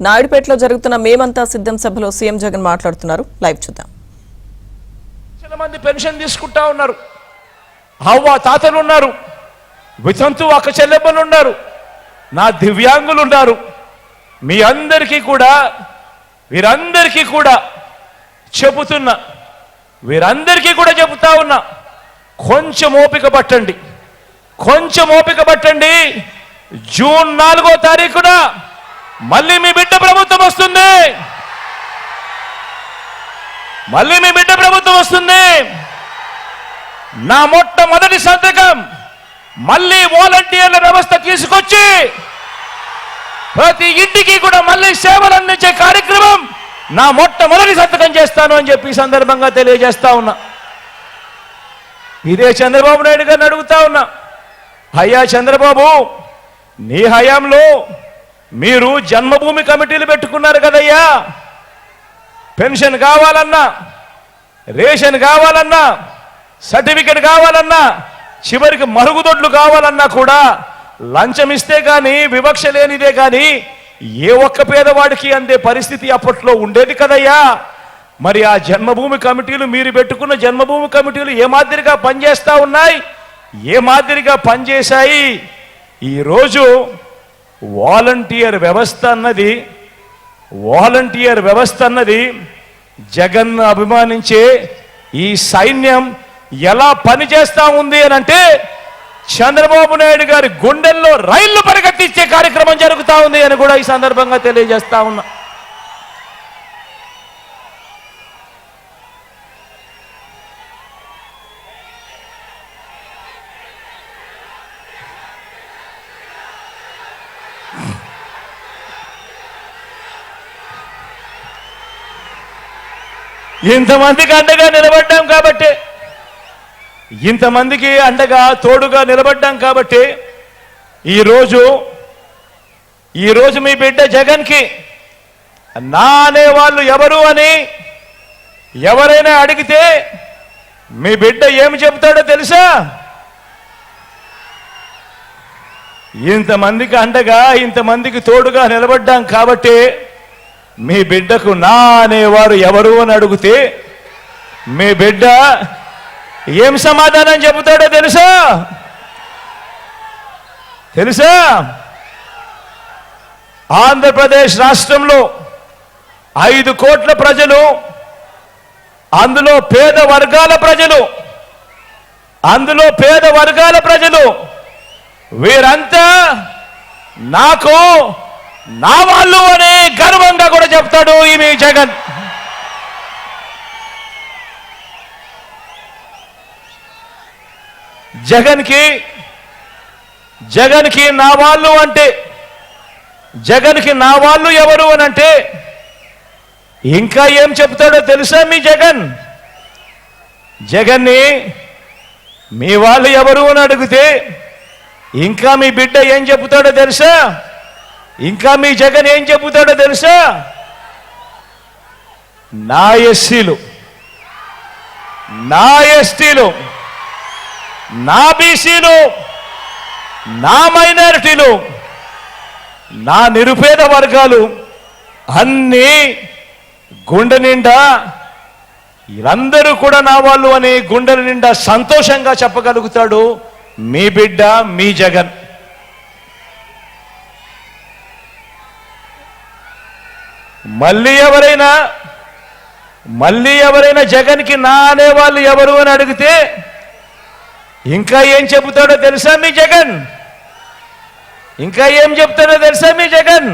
నాయుడుపేటలో జరుగుతున్న మేమంతా సిద్ధం సభలో సీఎం జగన్ మాట్లాడుతున్నారు. లైవ్ చూద్దాం. చాలా మంది పెన్షన్ తీసుకుంటా ఉన్నారు. అవ్వ తాతలు ఉన్నారు, వితంతు అక్క చెల్లెమ్మలు ఉన్నారు, నా దివ్యాంగులు ఉన్నారు. మీ అందరికీ కూడా వీరందరికీ కూడా చెబుతున్నా, వీరందరికీ కూడా చెబుతా ఉన్నా, కొంచెం ఓపిక పట్టండి, కొంచెం ఓపిక పట్టండి. జూన్ 4వ తారీఖున మళ్ళీ మీ బిడ్డ ప్రభుత్వం వస్తుంది, మళ్ళీ మీ బిడ్డ ప్రభుత్వం వస్తుంది. నా మొట్టమొదటి సంతకం మళ్ళీ వాలంటీర్ల వ్యవస్థ తీసుకొచ్చి ప్రతి ఇంటికి కూడా మళ్ళీ సేవలు అందించే కార్యక్రమం నా మొట్టమొదటి సంతకం చేస్తాను అని చెప్పి ఈ సందర్భంగా తెలియజేస్తా ఉన్నా. ఇదే చంద్రబాబు నాయుడు గారిని అడుగుతా ఉన్నా, అయ్యా చంద్రబాబు, నీ హయాంలో మీరు జన్మభూమి కమిటీలు పెట్టుకున్నారు కదయ్యా. పెన్షన్ కావాలన్నా, రేషన్ కావాలన్నా, సర్టిఫికెట్ కావాలన్నా, చివరికి మరుగుదొడ్లు కావాలన్నా కూడా లంచం ఇస్తే కానీ, వివక్ష లేనిదే కానీ ఏ ఒక్క పేదవాడికి అందే పరిస్థితి అప్పట్లో ఉండేది కదయ్యా. మరి ఆ జన్మభూమి కమిటీలు, మీరు పెట్టుకున్న జన్మభూమి కమిటీలు ఏ మాదిరిగా పనిచేస్తా ఉన్నాయి, ఏ మాదిరిగా పనిచేశాయి? ఈరోజు వాలంటీర్ వ్యవస్థ అన్నది జగన్ అభిమానించే ఈ సైన్యం ఎలా పనిచేస్తా ఉంది అని అంటే, చంద్రబాబు నాయుడు గారి గుండెల్లో రైళ్లు పరిగెత్తించే కార్యక్రమం జరుగుతూ ఉంది అని కూడా ఈ సందర్భంగా తెలియజేస్తా ఉన్నా. ఇంతమందికి అండగా నిలబడ్డాం కాబట్టి, ఇంతమందికి అండగా తోడుగా నిలబడ్డాం కాబట్టి ఈరోజు మీ బిడ్డ జగన్కి నా అనేవాళ్ళు ఎవరు అని ఎవరైనా అడిగితే మీ బిడ్డ ఏమి చెబుతాడో తెలుసా? ఇంతమందికి అండగా, ఇంతమందికి తోడుగా నిలబడ్డాం కాబట్టి మీ బిడ్డకు నా అనేవారు ఎవరు అని అడిగితే మీ బిడ్డ ఏం సమాధానం చెబుతాడో తెలుసా? ఆంధ్రప్రదేశ్ రాష్ట్రంలో 5 కోట్ల ప్రజలు, అందులో పేద వర్గాల ప్రజలు వీరంతా నాకు నా వాళ్ళు అని గర్వంగా కూడా చెప్తాడు ఈ మీ జగన్. జగన్కి నా వాళ్ళు అంటే, జగన్కి నా వాళ్ళు ఎవరు అని అంటే ఇంకా ఏం చెప్తాడో తెలుసా? మీ జగన్ని మీ వాళ్ళు ఎవరు అని అడిగితే ఇంకా మీ బిడ్డ ఏం చెబుతాడో తెలుసా? ఇంకా మీ జగన్ ఏం చెబుతాడో తెలుసా? నా ఎస్సీలు, నా ఎస్టీలు, నా బీసీలు, నా మైనారిటీలు, నా నిరుపేద వర్గాలు అన్నీ గుండె నిండా వీళ్ళందరూ కూడా నా వాళ్ళు అని గుండెల నిండా సంతోషంగా చెప్పగలుగుతాడు మీ బిడ్డ, మీ జగన్. మళ్ళీ ఎవరైనా జగన్కి నా అనేవాళ్ళు ఎవరు అని అడిగితే ఇంకా ఏం చెబుతాడో తెలుసా మీ జగన్? ఇంకా ఏం చెప్తాడో తెలుసా మీ జగన్?